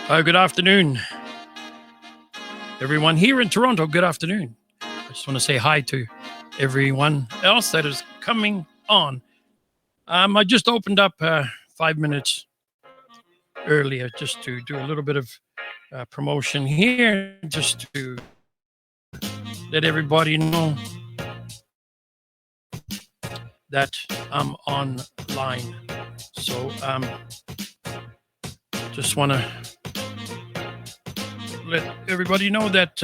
Good afternoon, everyone here in Toronto. Good afternoon. I just want to say hi to everyone else that is coming on. I just opened up 5 minutes earlier just to do a little bit of promotion here, just to let everybody know that I'm online. So just want to let everybody know that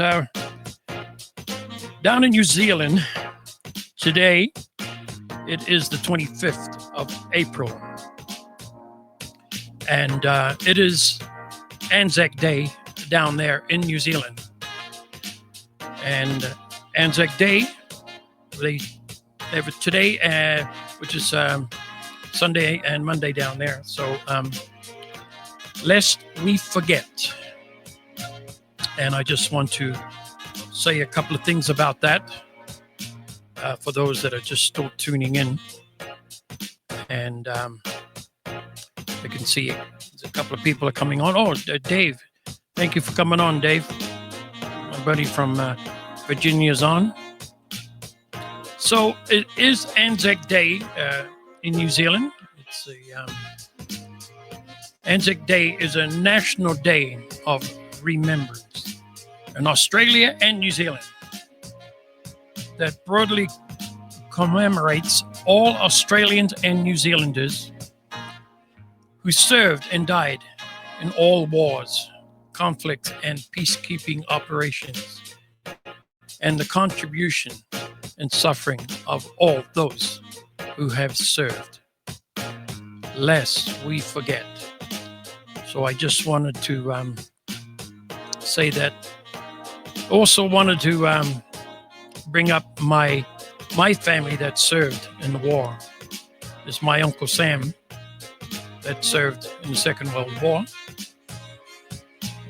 down in New Zealand today, it is the 25th of April, and it is Anzac Day down there in New Zealand. And Anzac Day, they have it today, which is Sunday and Monday down there. So lest we forget. And I just want to say a couple of things about that for those that are just still tuning in. And I can see there's a couple of people are coming on. Oh, Dave. Thank you for coming on, Dave. My buddy from Virginia's on. So it is Anzac Day in New Zealand. It's Anzac Day is a national day of remembrance in Australia and New Zealand that broadly commemorates all Australians and New Zealanders who served and died in all wars, conflicts, and peacekeeping operations, and the contribution and suffering of all those who have served, lest we forget. So I just wanted to say that. Also wanted to bring up my family that served in the war. It's my Uncle Sam that served in the Second World War.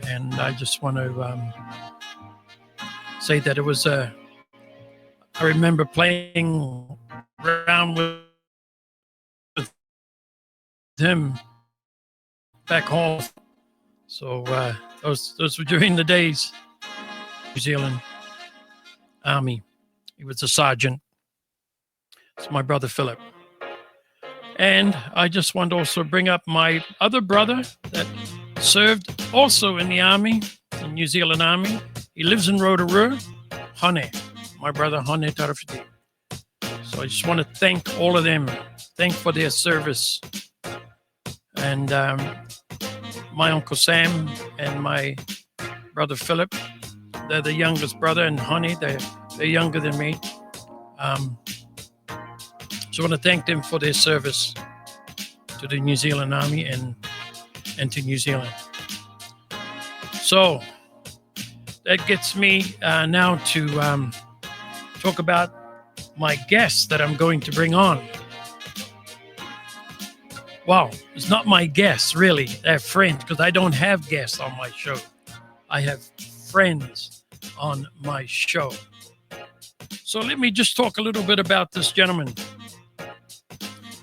And I just want to say that it was I remember playing around with him back home. So those were during the days. New Zealand Army. He was a sergeant. It's my brother Philip. And I just want to also bring up my other brother that served also in the Army, the New Zealand Army. He lives in Rotorua, Hone, my brother Hone Tarafiti. So I just want to thank all of them, thank for their service. And my Uncle Sam and my brother Philip, they're the youngest brother, and Honey, they're younger than me. So I want to thank them for their service to the New Zealand Army and to New Zealand. So that gets me now to talk about my guest that I'm going to bring on. Wow, it's not my guests, really. They're friends, because I don't have guests on my show. I have friends on my show. So let me just talk a little bit about this gentleman.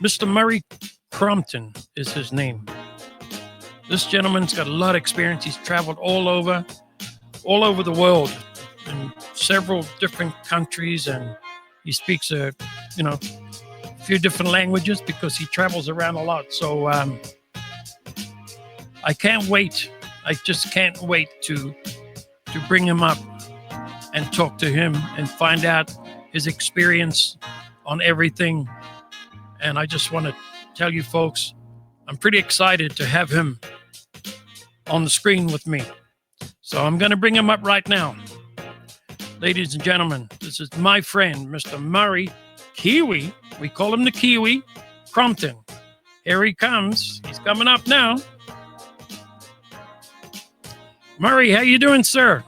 Mr. Maori Crompton is his name. This gentleman's got a lot of experience. He's traveled all over the world in several different countries, and he speaks a few different languages because he travels around a lot. So I can't wait. I just can't wait to bring him up and talk to him and find out his experience on everything. And I just want to tell you folks, I'm pretty excited to have him on the screen with me. So I'm going to bring him up right now. Ladies and gentlemen, this is my friend, Mr. Maori Kiwi. We call him the Kiwi, Crompton. Here he comes. He's coming up now. Murray, how you doing, sir?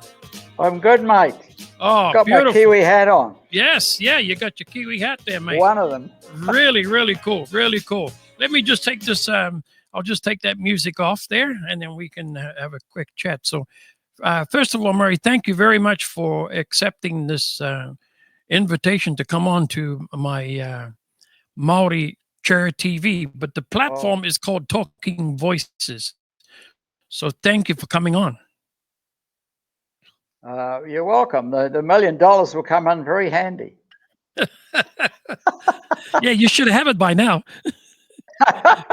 I'm good, mate. Oh, got beautiful. my Kiwi hat on. Yes, yeah, you got your Kiwi hat there, mate. One of them. Really, really cool, really cool. Let me just take this, I'll just take that music off there, and then we can have a quick chat. So, first of all, Murray, thank you very much for accepting this invitation to come on to my Maori Churr TV, but the platform is called Talking Voices. So thank you for coming on. You're welcome. The $1 million will come in very handy. Yeah, you should have it by now.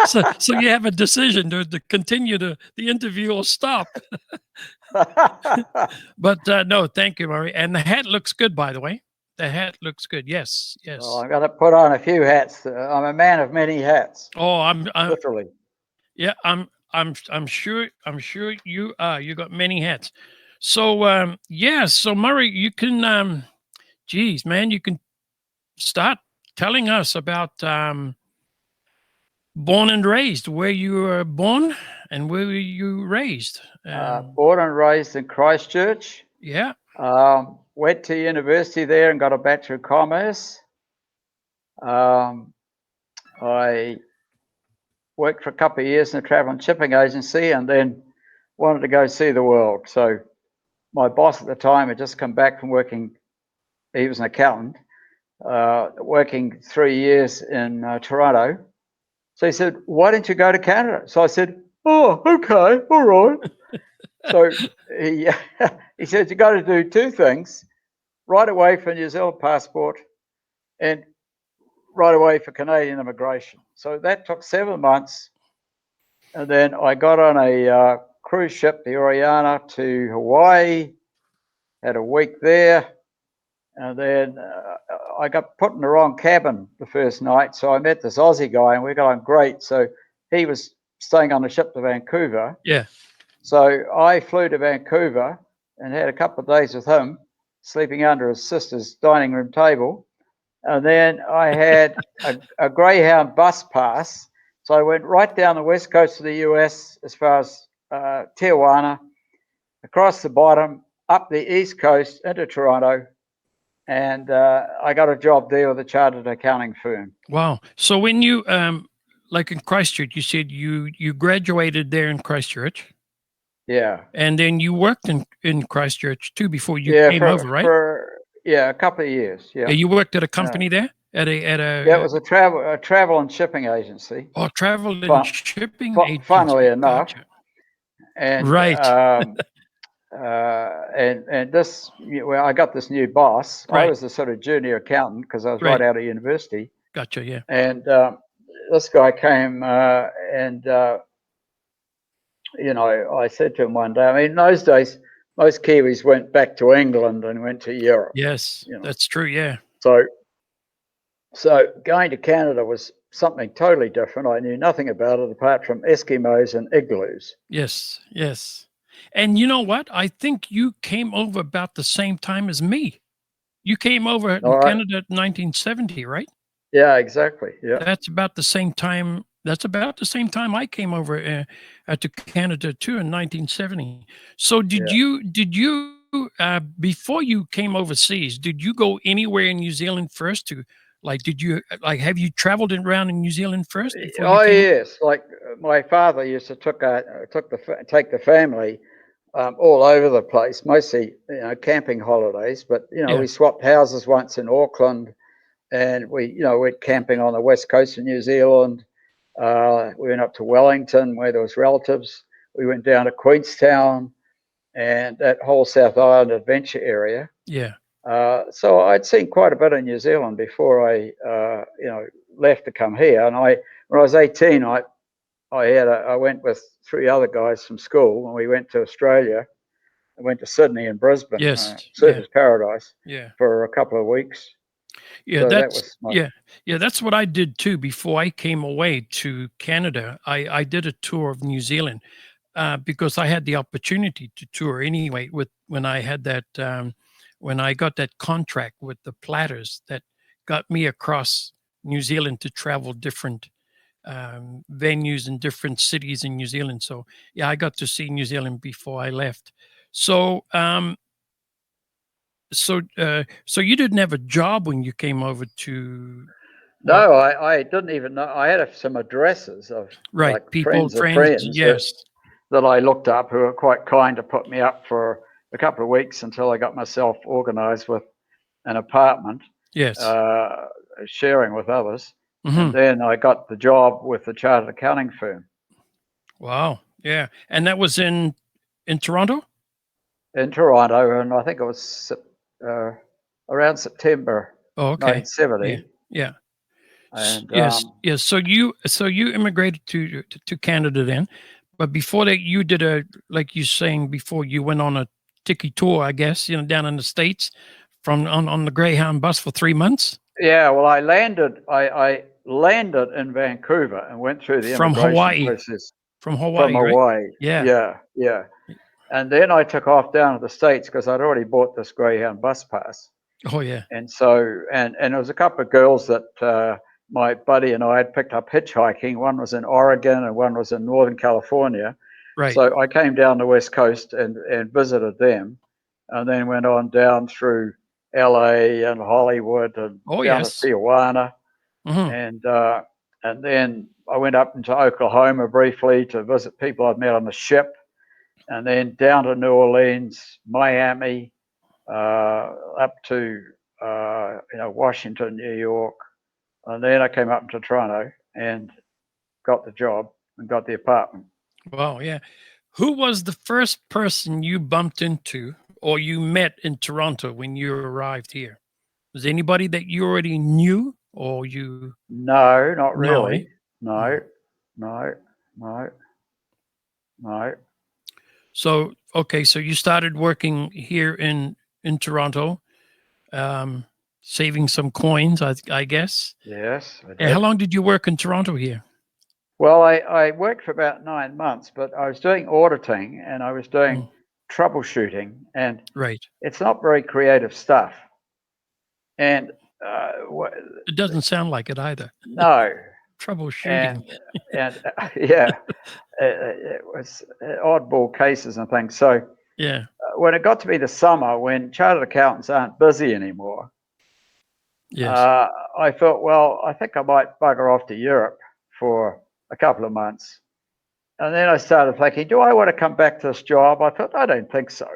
So you have a decision to continue the interview or stop. But no, thank you, Murray. And the hat looks good, by the way. The hat looks good. Yes, yes. Well, I'm going to put on a few hats. I'm a man of many hats. Oh, I'm literally. Yeah, I'm sure you are. You got many hats. So yeah, so Murray, you can geez, man, you can start telling us about born and raised, where you were born and where were you raised. Born and raised in Christchurch. Yeah. Went to university there and got a Bachelor of Commerce. I worked for a couple of years in a travel and shipping agency and then wanted to go see the world. So my boss at the time had just come back from working, he was an accountant, working 3 years in Toronto. So he said, why don't you go to Canada? So I said, oh, okay, all right. So he said, you got to do two things, right away for New Zealand passport and right away for Canadian immigration. So that took 7 months. And then I got on a cruise ship, the Oriana, to Hawaii, had a week there. And then I got put in the wrong cabin the first night. So I met this Aussie guy and we got on great. So he was staying on the ship to Vancouver. Yeah. So I flew to Vancouver and had a couple of days with him, sleeping under his sister's dining room table. And then I had a Greyhound bus pass. So I went right down the west coast of the US as far as Tijuana, across the bottom, up the east coast into Toronto. And I got a job there with a chartered accounting firm. Wow. So when you, like in Christchurch, you said you graduated there in Christchurch. Yeah. And then you worked in Christchurch too before you came over, right? Yeah, a couple of years. Yeah. You worked at a company there? At a Yeah, it was a travel and shipping agency. Oh, travel and shipping agency. Funnily enough. Gotcha. And right. And this, well, I got this new boss. Right. I was a sort of junior accountant because I was right out of university. Gotcha. Yeah. And this guy came and you know, I said to him one day, I mean, in those days, most Kiwis went back to England and went to Europe. Yes, you know? That's true. Yeah. So going to Canada was something totally different. I knew nothing about it apart from Eskimos and igloos. Yes, yes. And you know what? I think you came over about the same time as me. You came over in Canada in 1970, right? Yeah, exactly. Yeah. That's about the same time. That's about the same time I came over to Canada too in 1970. So did you before you came overseas, did you go anywhere in New Zealand first to have you traveled around in New Zealand first? Oh yes, like my father used to take the family all over the place, mostly camping holidays. But we swapped houses once in Auckland, and we went camping on the west coast of New Zealand. We went up to Wellington where there was relatives. We went down to Queenstown and that whole South Island adventure area. Yeah. So I'd seen quite a bit of New Zealand before I, left to come here. And when I was 18, I went with 3 other guys from school, and we went to Australia. I went to Sydney and Brisbane, Surfers Paradise, for a couple of weeks. Yeah, so that's what I did too. Before I came away to Canada, I did a tour of New Zealand because I had the opportunity to tour anyway. When I had that. When I got that contract with the Platters that got me across New Zealand to travel different venues in different cities in New Zealand. So yeah, I got to see New Zealand before I left. So so you didn't have a job when you came over to? No, I didn't even know. I had some addresses of friends, yes, that I looked up who were quite kind to put me up for a couple of weeks until I got myself organized with an apartment, sharing with others. And then I got the job with the chartered accounting firm. Wow. Yeah. And that was in Toronto? in Toronto, and I think it was around September Oh, okay. 1970. Yeah. And Yes. So you immigrated to Canada then, but before that you did like you saying before, you went on a tiki tour, I guess, down in the States from on the Greyhound bus for 3 months yeah, well, I landed in Vancouver and went through the from immigration Hawaii. process From from Hawaii, right? Hawaii. Yeah. Yeah. And then I took off down to the States because I'd already bought this Greyhound bus pass. Oh, yeah. And so, and there was a couple of girls that my buddy and I had picked up hitchhiking. One was in Oregon and one was in Northern California. Right. So I came down the West Coast and visited them, and then went on down through LA and Hollywood and Oh, down yes. to Tijuana. Mhm. And then I went up into Oklahoma briefly to visit people I'd met on the ship, and then down to New Orleans, Miami, up to Washington, New York, and then I came up to Toronto and got the job and got the apartment. Wow, yeah. Who was the first person you bumped into or you met in Toronto when you arrived here? Was anybody that you already knew or you No, not No, eh? really. No, no, no, no. So, okay, so you started working here in Toronto, saving some coins, I guess. Yes, I And how did. long did you work in Toronto here? Well, I worked for about 9 months, but I was doing auditing and I was doing Mm, troubleshooting, and right. it's not very creative stuff. And It doesn't sound like it either. no, Troubleshooting. and yeah, it was oddball cases and things. So Yeah. when it got to be the summer, when chartered accountants aren't busy anymore, Yes. I thought, well, I think I might bugger off to Europe for a couple of months. And then I started thinking, do I want to come back to this job? I thought, I don't think so.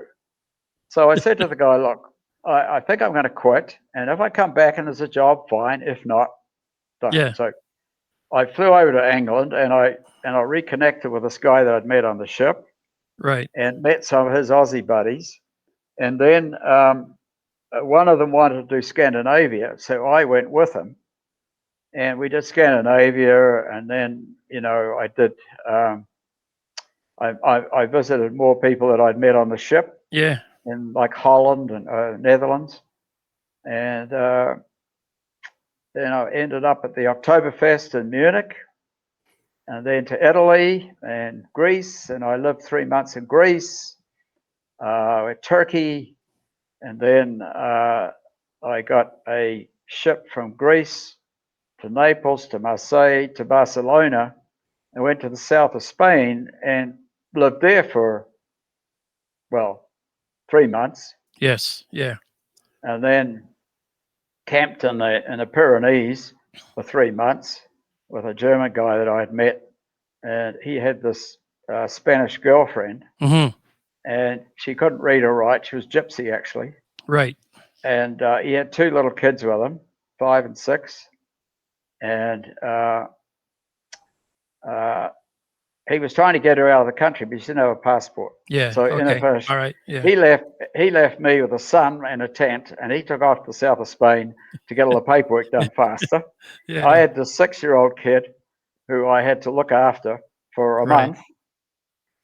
So I said to the guy, look, I think I'm going to quit. And if I come back and there's a job, fine. If not, don't. Yeah. So I flew over to England and I reconnected with this guy that I'd met on the ship Right. and met some of his Aussie buddies. And then one of them wanted to do Scandinavia. So I went with him and we did Scandinavia. And then, I did, I visited more people that I'd met on the ship Yeah. in like Holland and Netherlands. And then I ended up at the Oktoberfest in Munich, and then to Italy and Greece. And I lived 3 months in Greece, Turkey, and then I got a ship from Greece to Naples, to Marseille, to Barcelona, and went to the south of Spain and lived there for, 3 months. Yes. Yeah. And then camped in the Pyrenees for 3 months with a German guy that I had met. And he had this Spanish girlfriend, Mm-hmm. and she couldn't read or write. She was gypsy, actually. Right. And he had 2 little kids with him, 5 and 6. And he was trying to get her out of the country, but she didn't have a passport. Yeah. So in a Okay. finish, All right. Yeah. he left me with a son and a tent, and he took off to the south of Spain to get all the paperwork done faster. Yeah. I had this 6-year-old kid who I had to look after for a Right. month.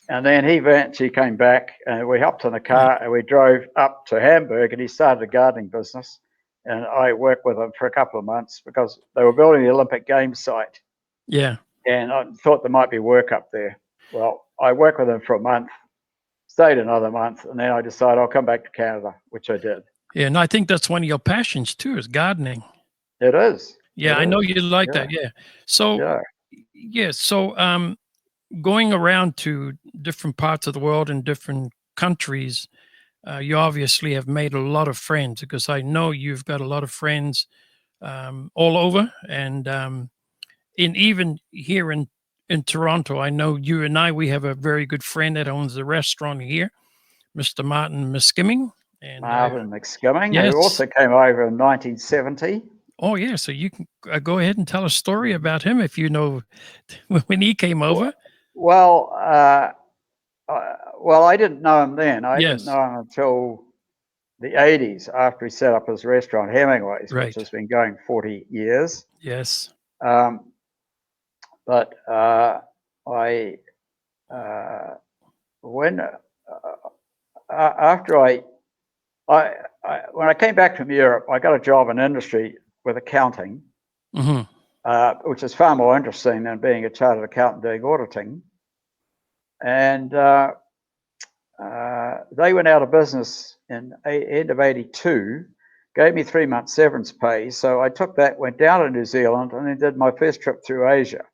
And then he eventually came back, and we hopped in the car and we drove up to Hamburg, and he started a gardening business. And I worked with him for a couple of months because they were building the Olympic Games site. Yeah. And I thought there might be work up there. Well, I worked with him for a month, stayed another month, and then I decided I'll come back to Canada, which I did. Yeah. And I think that's one of your passions too, is gardening. It is. Yeah. I know you like Yeah. that. Yeah. So, Yeah. yeah. So, going around to different parts of the world and different countries, you obviously have made a lot of friends, because I know you've got a lot of friends all over, and even here in Toronto, I know you and we have a very good friend that owns the restaurant here, Mr. Martin Miskimming. And Marvin McSkimming, yes. who also came over in 1970. Oh yeah, so you can go ahead and tell a story about him if you know when he came over. Well, well, I didn't know him then. I didn't Yes. know him until the 80s after he set up his restaurant, Hemingway's, which Right. has been going 40 years. Yes. But I, when after when I came back from Europe, I got a job in industry with accounting, which is far more interesting than being a chartered accountant doing auditing. And they went out of business in end of 82, gave me 3 months severance pay. So I took that, went down to New Zealand, and then did my first trip through Asia.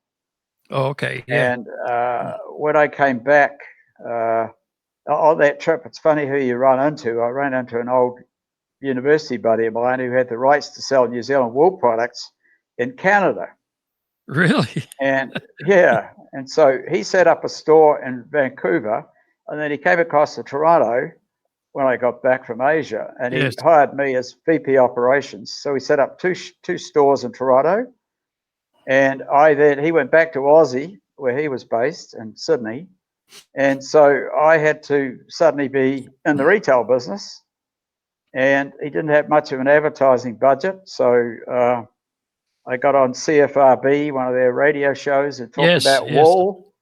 Oh, okay. Yeah. And when I came back on that trip, it's funny who you run into. I ran into an old university buddy of mine who had the rights to sell New Zealand wool products in Canada. Really? And yeah, and so he set up a store in Vancouver, and then he came across to Toronto when I got back from Asia, and he hired me as VP operations. So we set up two stores in Toronto, and he went back to Aussie where he was based in Sydney, and so I had to suddenly be in the retail business, and he didn't have much of an advertising budget, so I got on CFRB, one of their radio shows, and talked about wool.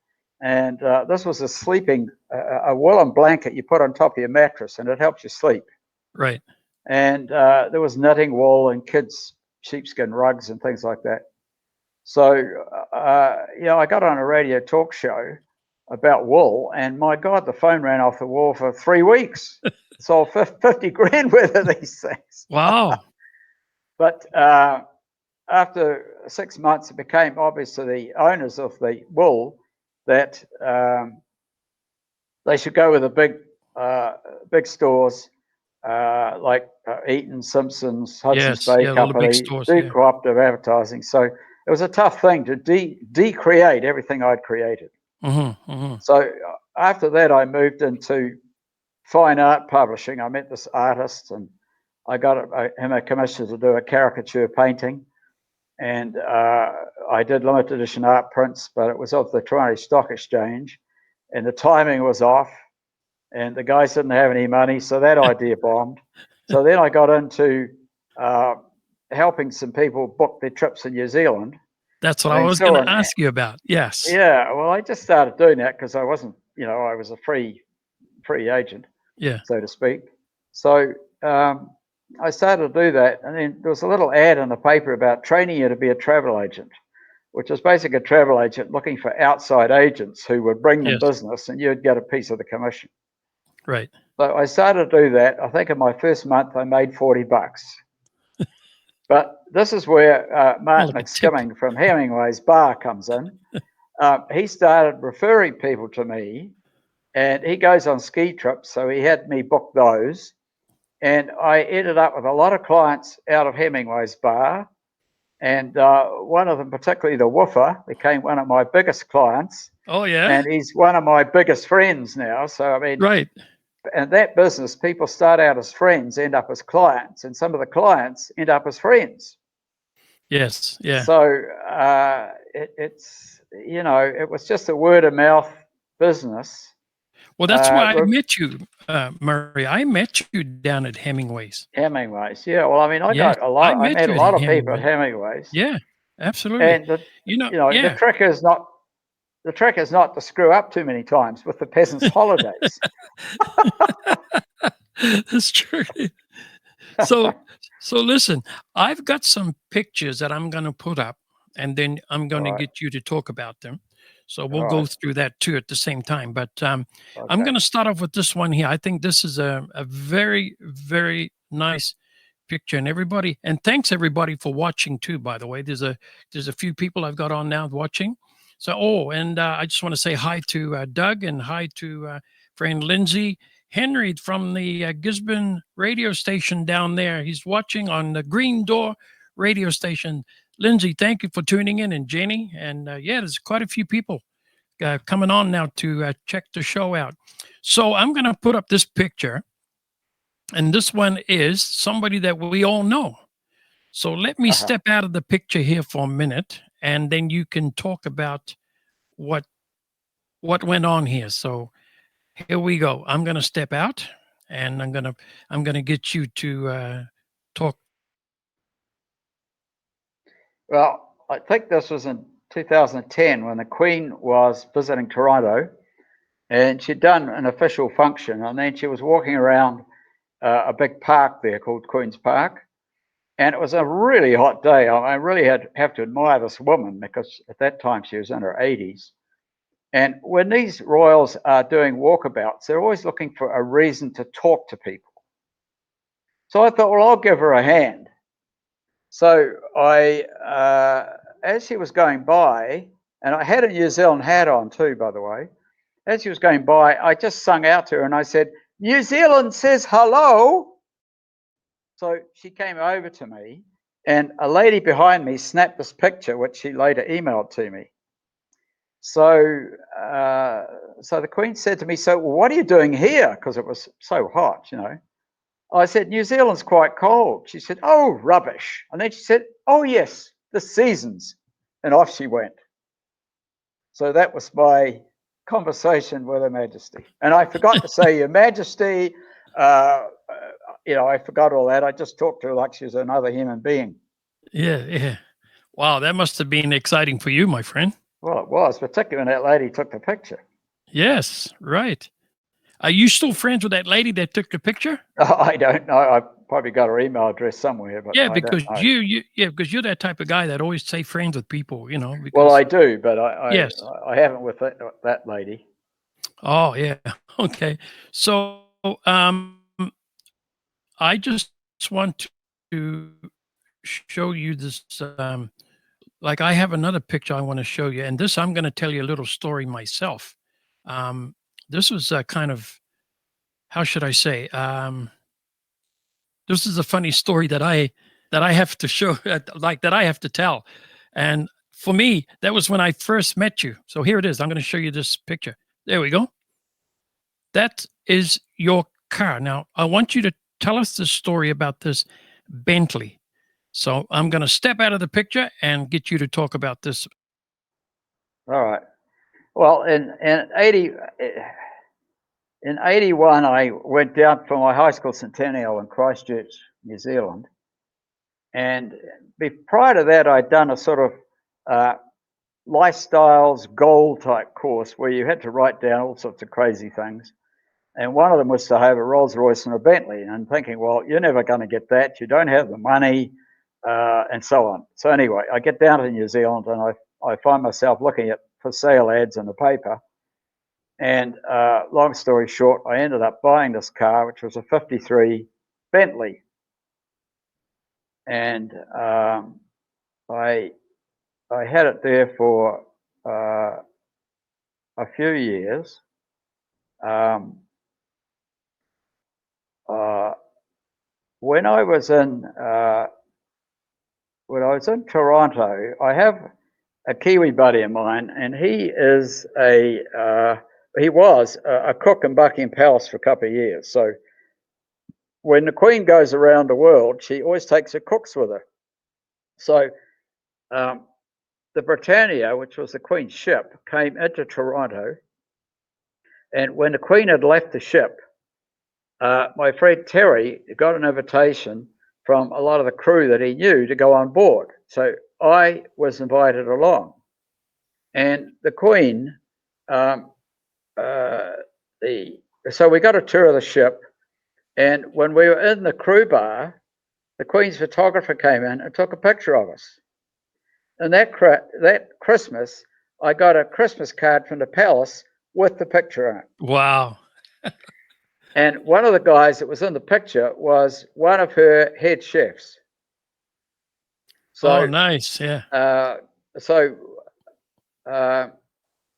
And this was a woolen blanket you put on top of your mattress, and it helps you sleep. Right. And there was knitting wool and kids' sheepskin rugs and things like that. So, I got on a radio talk show about wool, and my God, the phone ran off the wall for 3 weeks. Sold 50 grand worth of these things. Wow. But after 6 months, it became obvious to the owners of the wool that they should go with the big stores like Eaton, Simpsons, Hudson's Bay Company, do cooperative advertising. So it was a tough thing to decreate everything I'd created. So after that, I moved into fine art publishing. I met this artist, and I got him a commission to do a caricature painting. And I did limited edition art prints, but it was of the Toronto Stock Exchange, and the timing was off, and the guys didn't have any money, so that idea bombed. So then I got into helping some people book their trips to New Zealand. That's what I was going to ask you about. Yes. Yeah. Well, I just started doing that because I wasn't, I was a free agent, so to speak. So I started to do that, and then there was a little ad in the paper about training you to be a travel agent, which was basically a travel agent looking for outside agents who would bring them business, and you'd get a piece of the commission. Right. So I started to do that. I think in my first month I made $40. But this is where Martin McSkimming from Hemingway's Bar comes in. He started referring people to me, and he goes on ski trips, so he had me book those. And I ended up with a lot of clients out of Hemingway's Bar. And one of them, particularly the woofer, became one of my biggest clients. Oh, yeah. And he's one of my biggest friends now. So, I mean, right. And that business, people start out as friends, end up as clients, and some of the clients end up as friends. Yes. Yeah. So it's, it was just a word of mouth business. Well, that's why I met you, Murray. I met you down at Hemingway's. Hemingway's, yeah. Well, I mean, I met a lot of people at Hemingway's. Yeah, absolutely. And the trick is not to screw up too many times with the peasants' holidays. That's true. So listen, I've got some pictures that I'm going to put up, and then I'm going to get you to talk about them. So we'll go through that too at the same time. But I'm going to start off with this one here. I think this is a very, very nice picture, and thanks everybody for watching too. By the way, there's a few people I've got on now watching. So I just want to say hi to Doug, and hi to friend Lindsay Henry from the Gisborne radio station down there. He's watching on the Green Door radio station. Lindsay, thank you for tuning in, and Jenny. And there's quite a few people coming on now to check the show out. So I'm going to put up this picture, and this one is somebody that we all know. So let me step out of the picture here for a minute, and then you can talk about what what went on here. So here we go. I'm going to step out, and I'm going to get you to talk. Well, I think this was in 2010 when the Queen was visiting Toronto, and she'd done an official function, and then she was walking around a big park there called Queen's Park, and it was a really hot day. I really have to admire this woman because at that time she was in her 80s. And when these royals are doing walkabouts, they're always looking for a reason to talk to people. So I thought, well, I'll give her a hand. So as she was going by, and I had a New Zealand hat on too, by the way. As she was going by, I just sung out to her and I said, "New Zealand says hello." So she came over to me, and a lady behind me snapped this picture, which she later emailed to me. So, so the Queen said to me, "So what are you doing here?" Because it was so hot, you know. I said, "New Zealand's quite cold." She said, "Oh, rubbish." And then she said, "Oh, yes, the seasons." And off she went. So that was my conversation with Her Majesty. And I forgot to say, Your Majesty, you know, I forgot all that. I just talked to her like she was another human being. Yeah. Wow, that must have been exciting for you, my friend. Well, it was, particularly when that lady took the picture. Yes, right. Are you still friends with that lady that took the picture? I don't know. I probably got her email address somewhere, but Yeah, I because don't know. because you're that type of guy that always stay friends with people, you know. Because, Well, I do, but yes. I haven't with that lady. Oh yeah. Okay. So I just want to show you this. Like I have another picture I want to show you, and this I'm going to tell you a little story myself. This was kind of, how should I say? This is a funny story that I have to show, like that I have to tell. And for me, that was when I first met you. So here it is. I'm going to show you this picture. There we go. That is your car. Now, I want you to tell us the story about this Bentley. So I'm going to step out of the picture and get you to talk about this. All right. Well, in 81, I went down for my high school centennial in Christchurch, New Zealand. And prior to that, I'd done a sort of lifestyles goal type course where you had to write down all sorts of crazy things. And one of them was to have a Rolls Royce and a Bentley. And I'm thinking, well, you're never going to get that. You don't have the money, and so on. So anyway, I get down to New Zealand and I find myself looking at for sale ads in the paper. And long story short, I ended up buying this car, which was a 53 Bentley. And I had it there for a few years. When I was in Toronto, I have a Kiwi buddy of mine, and he was a cook in Buckingham Palace for a couple of years. So when the Queen goes around the world, she always takes her cooks with her. So the Britannia, which was the Queen's ship, came into Toronto, and when the Queen had left the ship, my friend Terry got an invitation from a lot of the crew that he knew to go on board. So I was invited along. And the Queen, so we got a tour of the ship. And when we were in the crew bar, the Queen's photographer came in and took a picture of us. And that Christmas, I got a Christmas card from the palace with the picture on it. Wow. And one of the guys that was in the picture was one of her head chefs. So, oh, nice. Yeah.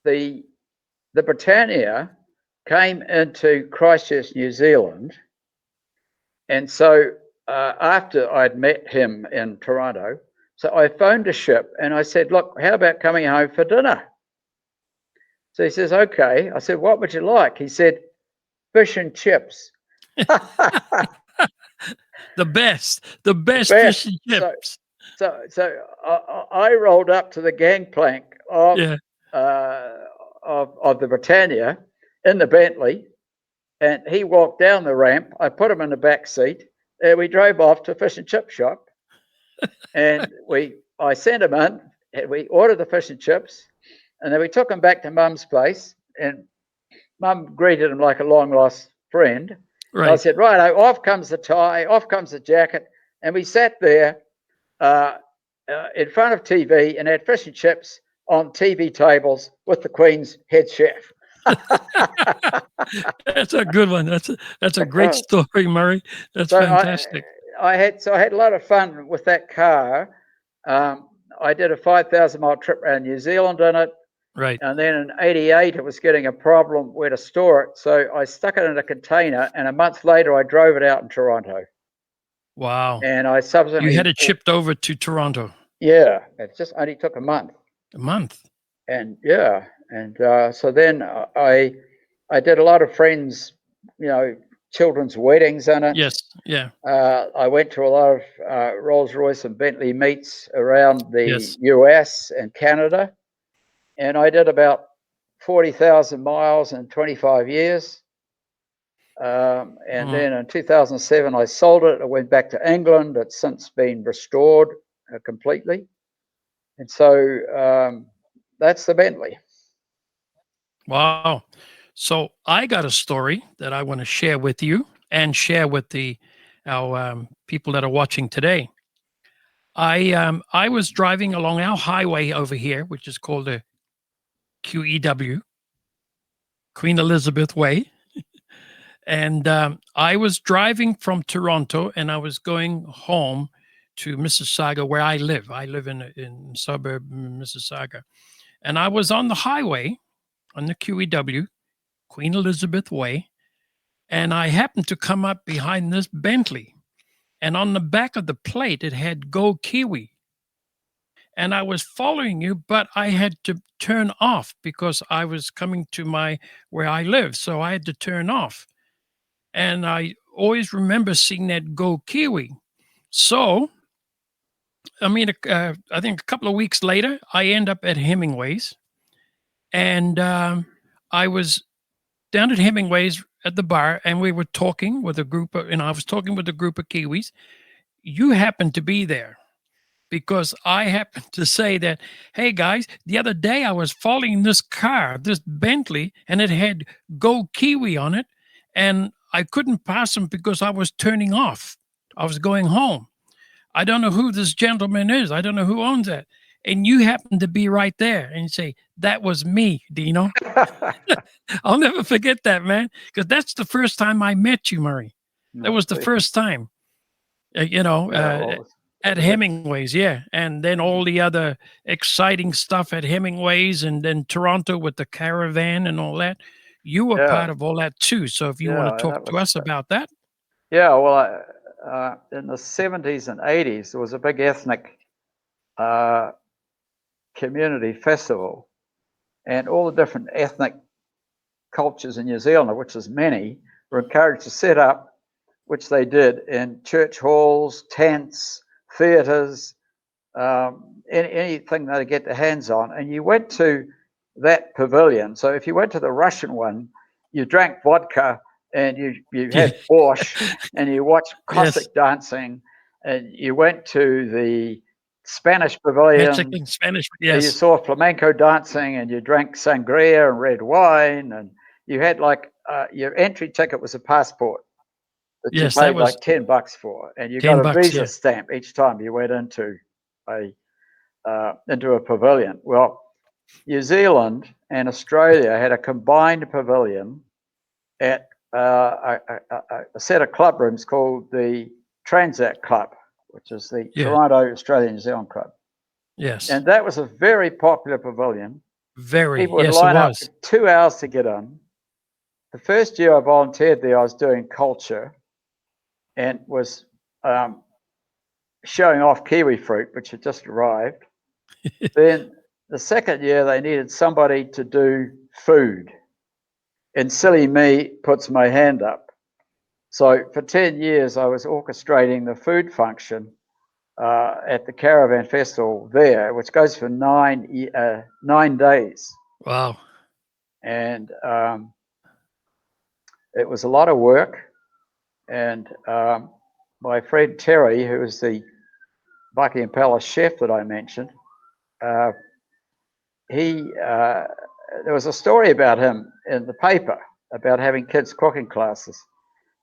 The Britannia came into Christchurch, New Zealand, and so after I'd met him in Toronto, so I phoned the ship and I said, "Look, how about coming home for dinner?" So he says, "Okay." I said, "What would you like?" He said, "Fish and chips." The best fish and chips. So I rolled up to the gangplank of Yeah. of the Britannia in the Bentley, and he walked down the ramp. I put him in the back seat, and we drove off to a fish and chip shop. And I sent him in, and we ordered the fish and chips, and then we took him back to Mum's place, and Mum greeted him like a long lost friend. Right. I said, right, off comes the tie, off comes the jacket, and we sat there in front of TV and had fish and chips on TV tables with the Queen's head chef. That's a good one. That's a great story, Murray. That's fantastic. I had a lot of fun with that car. I did a 5,000-mile trip around New Zealand in it. Right. And then in '88, it was getting a problem where to store it. So I stuck it in a container, and a month later, I drove it out in Toronto. Wow. And I subsequently... You had it shipped over to Toronto. Yeah. It just only took a month. A month. And yeah. And so then I did a lot of friends, children's weddings in it. Yes. Yeah. I went to a lot of Rolls-Royce and Bentley meets around the US and Canada. And I did about 40,000 miles in 25 years. And then in 2007, I sold it. I went back to England. It's since been restored completely. And so that's the Bentley. Wow. So I got a story that I want to share with you and share with our people that are watching today. I was driving along our highway over here, which is called the QEW, Queen Elizabeth Way. And I was driving from Toronto, and I was going home to Mississauga, where I live. I live in suburb Mississauga. And I was on the highway, on the QEW, Queen Elizabeth Way, and I happened to come up behind this Bentley. And on the back of the plate, it had Go Kiwi. And I was following you, but I had to turn off because I was coming to where I live. So I had to turn off. And I always remember seeing that Go Kiwi. So, I think a couple of weeks later, I end up at Hemingway's. And I was down at Hemingway's at the bar, and we were talking with a group of, I was talking with a group of Kiwis. You happened to be there. Because I happened to say that, hey guys, the other day I was following this car, this Bentley, and it had Go Kiwi on it, and I couldn't pass him because I was turning off. I was going home. I don't know who this gentleman is. I don't know who owns that. And you happened to be right there, and you say, that was me, Dino. I'll never forget that, man, because that's the first time I met you, Murray. That was the first time, at Hemingway's, yeah. And then all the other exciting stuff at Hemingway's, and then Toronto with the caravan and all that. You were part of all that too. So if you want to talk to us about that. Yeah, well, in the 70s and 80s, there was a big ethnic community festival. And all the different ethnic cultures in New Zealand, which is many, were encouraged to set up, which they did, in church halls, tents, theatres, anything they get their hands on. And you went to that pavilion. So if you went to the Russian one, you drank vodka and you had borscht and you watched Cossack dancing, and you went to the Spanish pavilion. Spanish, you saw flamenco dancing, and you drank sangria and red wine, and you had your entry ticket was a passport. That you paid like $10 for, and you got a visa stamp each time you went into a pavilion. Well, New Zealand and Australia had a combined pavilion at a set of club rooms called the Anzac Club, which is the Toronto Australia New Zealand Club. Yes, and that was a very popular pavilion. People would line up for 2 hours to get in. The first year I volunteered there, I was doing culture and was showing off kiwi fruit, which had just arrived. Then the second year, they needed somebody to do food. And silly me puts my hand up. So for 10 years, I was orchestrating the food function at the Caravan Festival there, which goes for 9 days. Wow. and it was a lot of work. And my friend Terry, who was the Buckingham Palace chef that I mentioned, there was a story about him in the paper about having kids cooking classes.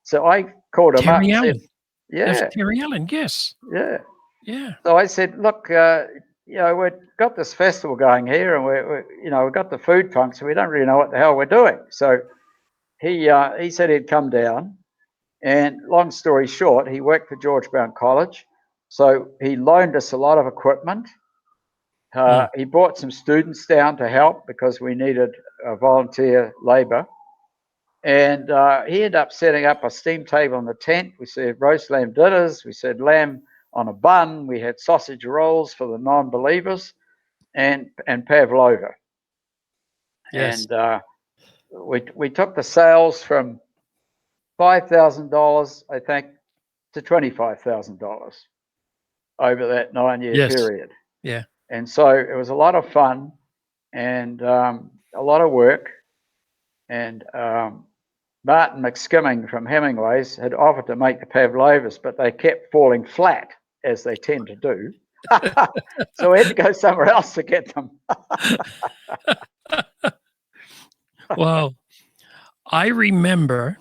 So I called him up Terry and said, Allen. That's yeah, Terry Allen, yes. yeah. Yeah. So I said, look, we've got this festival going here, and we've got the food function. We don't really know what the hell we're doing. So he said he'd come down, and long story short, he worked for George Brown College, so he loaned us a lot of equipment. He brought some students down to help because we needed volunteer labour. And he ended up setting up a steam table in the tent. We said roast lamb dinners. We said lamb on a bun. We had sausage rolls for the non-believers, and pavlova. Yes. And we took the sales from $5,000, I think, to $25,000 over that 9-year period. Yeah. And so it was a lot of fun and a lot of work. And Martin McSkimming from Hemingway's had offered to make the pavlovas, but they kept falling flat, as they tend to do. So we had to go somewhere else to get them. Well, I remember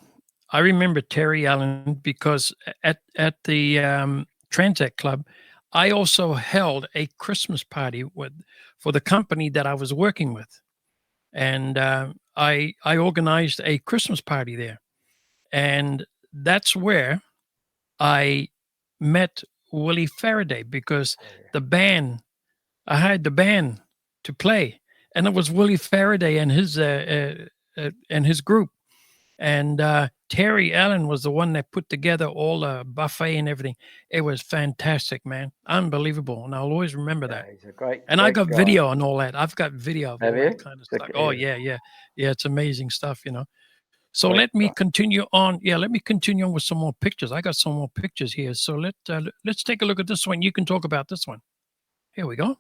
Terry Allen because at the Transact Club, I also held a Christmas party for the company that I was working with, and I organized a Christmas party there, and that's where I met Willie Faraday because the band I hired the band to play, and it was Willie Faraday and his group. And Terry Allen was the one that put together all the buffet and everything. It was fantastic, man. Unbelievable. And I'll always remember that. He's a great, and I got guy. video and all that. I've got video of Have all you? that kind of stuff. Oh, yeah. It's amazing stuff, So Great let me stuff. continue on. Yeah, let me continue on with some more pictures. I got some more pictures here. So let's take a look at this one. You can talk about this one. Here we go.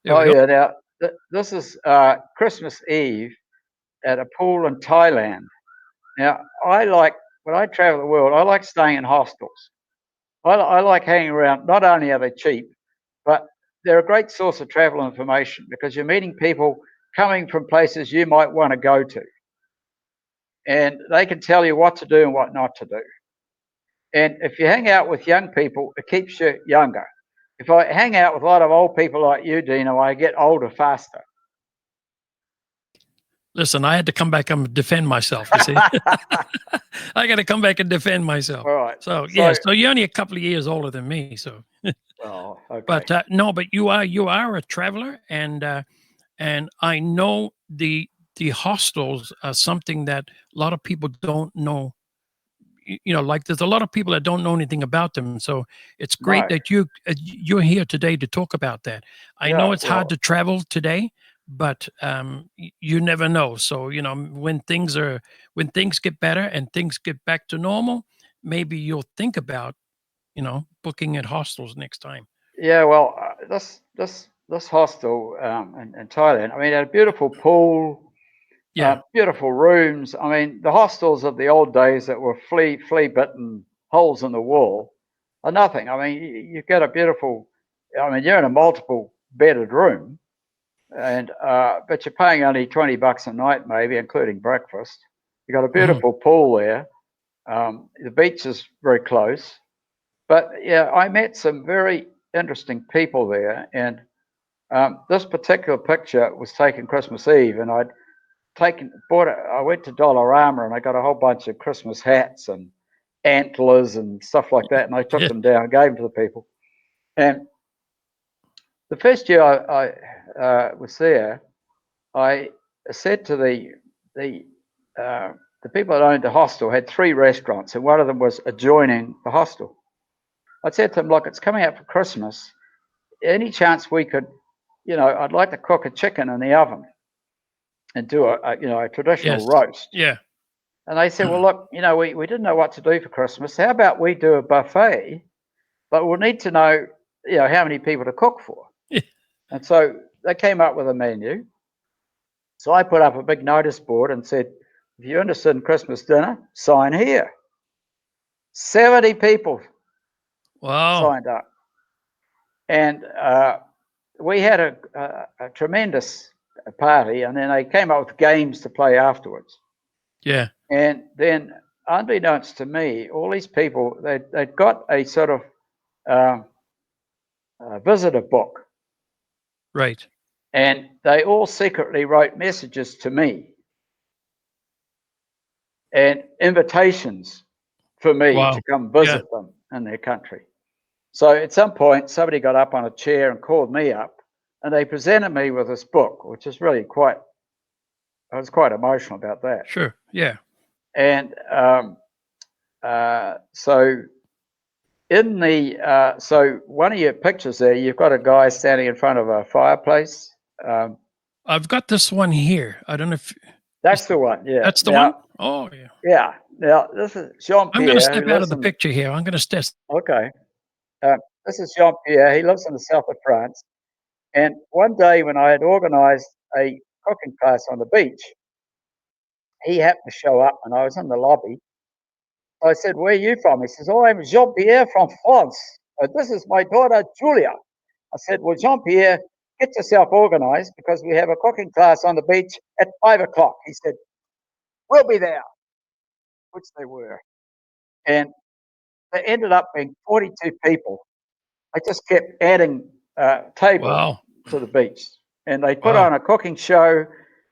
There we go. Yeah. Now, this is Christmas Eve at a pool in Thailand. Now, when I travel the world, I like staying in hostels. I like hanging around. Not only are they cheap, but they're a great source of travel information because you're meeting people coming from places you might want to go to. And they can tell you what to do and what not to do. And if you hang out with young people, it keeps you younger. If I hang out with a lot of old people like you, Dino, I get older faster. Listen, I had to come back and defend myself, you see. I got to come back and defend myself. All right. So you're only a couple of years older than me, so. Oh, okay. But no, but you are a traveler, and I know the hostels are something that a lot of people don't know. Like there's a lot of people that don't know anything about them. So it's great No. that you're here today to talk about that. I know it's hard to travel today, but you never know. So when things get better and things get back to normal, maybe you'll think about booking at hostels next time. Yeah, well, this hostel in Thailand, I mean, it had a beautiful pool, beautiful rooms. I mean, the hostels of the old days that were flea bitten holes in the wall are nothing. I mean, you get a beautiful. I mean, you're in a multiple bedded room, and but you're paying only $20 a night, maybe including breakfast. You got a beautiful pool there. The beach is very close, but yeah, I met some very interesting people there, and this particular picture was taken Christmas Eve, and I went to Dollarama and I got a whole bunch of Christmas hats and antlers and stuff like that, and I took them down and gave them to the people. And the first year I was there, I said to the people that owned the hostel had 3 restaurants, and one of them was adjoining the hostel. I said to them, look, it's coming up for Christmas. Any chance we could, I'd like to cook a chicken in the oven and do a traditional roast. Yeah. And they said, well, look, we didn't know what to do for Christmas. How about we do a buffet, but we'll need to know, how many people to cook for. Yeah. And so they came up with a menu. So I put up a big notice board and said, if you're interested in Christmas dinner, sign here. 70 people Wow. signed up. And we had a tremendous party, and then they came up with games to play afterwards. Yeah. And then, unbeknownst to me, all these people, they'd got a sort of visitor book. Right. And they all secretly wrote messages to me and invitations for me Wow. to come visit them in their country. So at some point, somebody got up on a chair and called me up, and they presented me with this book, which is really I was quite emotional about that. Sure. Yeah. And so in the so one of your pictures there, you've got a guy standing in front of a fireplace. I've got this one here. I don't know if That's the one. Yeah. that's the one. Oh, yeah. Yeah. Now this is Jean-Pierre. I'm going to step out of the picture here. I'm going to step. Okay. This is Jean-Pierre. He lives in the south of France. And one day when I had organised a cooking class on the beach, he happened to show up and I was in the lobby. I said, where are you from? He says, oh, I'm Jean-Pierre from France. This is my daughter, Julia. I said, well, Jean-Pierre, get yourself organised because we have a cooking class on the beach at 5 o'clock. He said, we'll be there, which they were. And there ended up being 42 people. I just kept adding tables to the beach. And they put on a cooking show,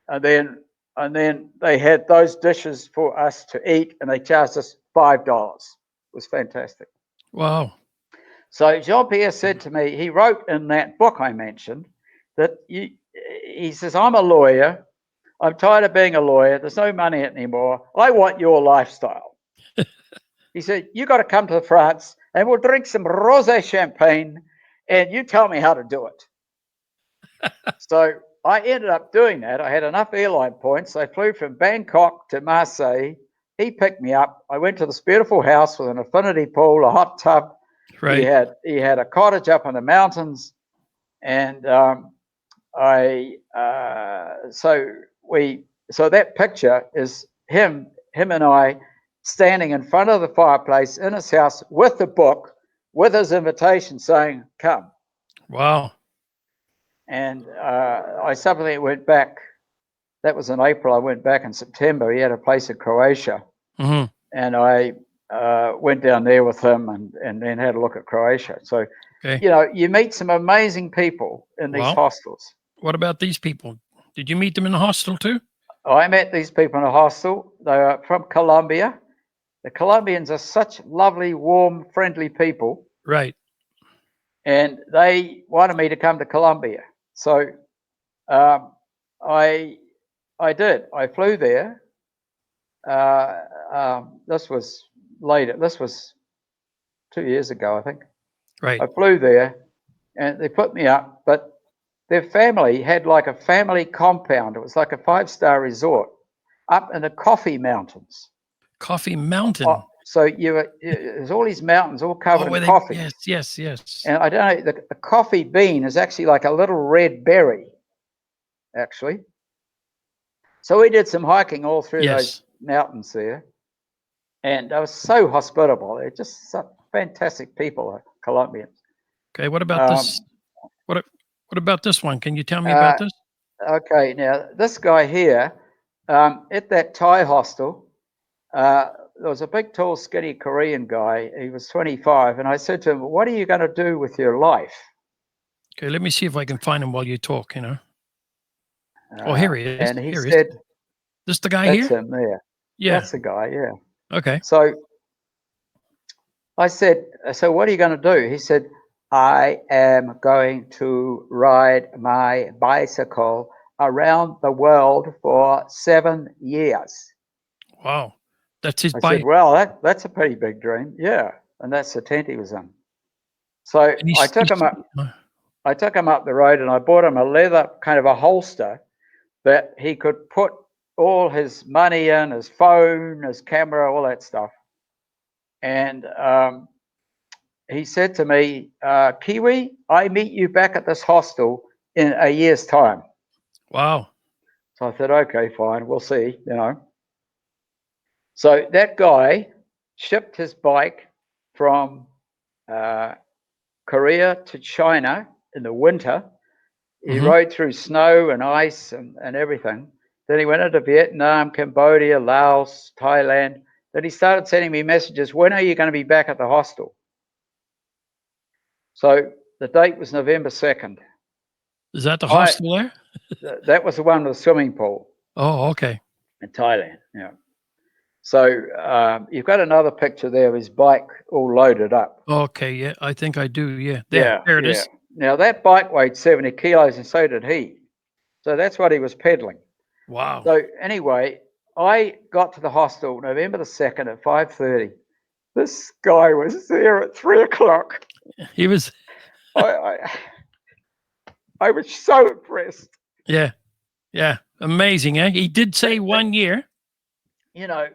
and then they had those dishes for us to eat, and they charged us $5. It was fantastic. Wow. So Jean-Pierre said to me, he wrote in that book I mentioned, that he says, I'm a lawyer. I'm tired of being a lawyer. There's no money anymore. I want your lifestyle. He said, you got to come to France and we'll drink some rosé champagne and you tell me how to do it. So I ended up doing that. I had enough airline points. I flew from Bangkok to Marseille. He picked me up. I went to this beautiful house with an infinity pool, a hot tub. Right. He had a cottage up in the mountains. And so that picture is him and I standing in front of the fireplace in his house with the book, with his invitation saying, come. Wow. And I subsequently went back. That was in April. I went back in September. He had a place in Croatia. Mm-hmm. And I went down there with him and then had a look at Croatia. So, you know, you meet some amazing people in these hostels. What about these people? Did you meet them in the hostel too? I met these people in a hostel. They were from Colombia. The Colombians are such lovely, warm, friendly people. Right. And they wanted me to come to Colombia. So I did. I flew there. This was later. This was 2 years ago, I think. Right. I flew there and they put me up, but their family had like a family compound. It was like a 5-star resort up in the Coffee Mountains. Coffee Mountain. So there's all these mountains all covered in coffee. Yes. And I don't know, the coffee bean is actually like a little red berry, actually. So we did some hiking all through those mountains there. And they were so hospitable. They're just such fantastic people, Colombians. Okay, what about this? What about this one? Can you tell me about this? Okay, now this guy here, at that Thai hostel, there was a big, tall, skinny Korean guy. He was 25, and I said to him, what are you going to do with your life? Okay, let me see if I can find him while you talk, you know. Oh, here he is. And he said, this the guy here? That's him there. Yeah. That's the guy, yeah. Okay. So I said, so what are you going to do? He said, I am going to ride my bicycle around the world for 7 years. Wow. That's his bike. I said, well, that's a pretty big dream. Yeah. And that's the tent he was in. So I took him up the road and I bought him a leather kind of a holster that he could put all his money in, his phone, his camera, all that stuff. And he said to me, Kiwi, I meet you back at this hostel in a year's time. Wow. So So I said, okay, fine, we'll see, you know. So that guy shipped his bike from Korea to China in the winter. He rode through snow and ice and everything. Then he went into Vietnam, Cambodia, Laos, Thailand. Then he started sending me messages, when are you going to be back at the hostel? So the date was November 2nd. Is that the hostel there? That was the one with the swimming pool. Oh, okay. In Thailand, yeah. So you've got another picture there of his bike all loaded up. Okay, yeah, I think I do, yeah. There it is. Now that bike weighed 70 kilos and so did he. So that's what he was pedaling. Wow. So anyway, I got to the hostel November the 2nd at 5:30. This guy was there at 3 o'clock. He was... I was so impressed. Yeah, yeah, amazing, eh? He did say 1 year. You know,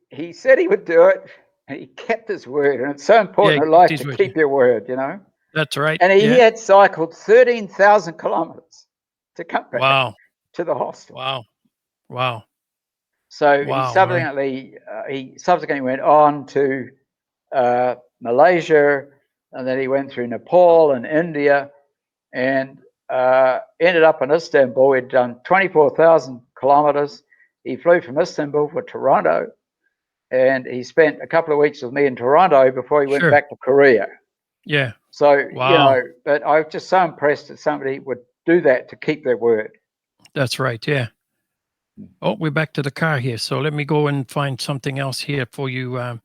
he said he would do it, and he kept his word. And it's so important in life to keep your word, you know. That's right. And he had cycled 13,000 kilometers to come back to the hostel. Wow. So he subsequently went on to Malaysia, and then he went through Nepal and India, and ended up in Istanbul. He'd done 24,000 kilometers. He flew from Istanbul for Toronto, and he spent a couple of weeks with me in Toronto before he went back to Korea. Yeah. So, you know, but I was just so impressed that somebody would do that to keep their word. That's right, yeah. Oh, we're back to the car here. So let me go and find something else here for you,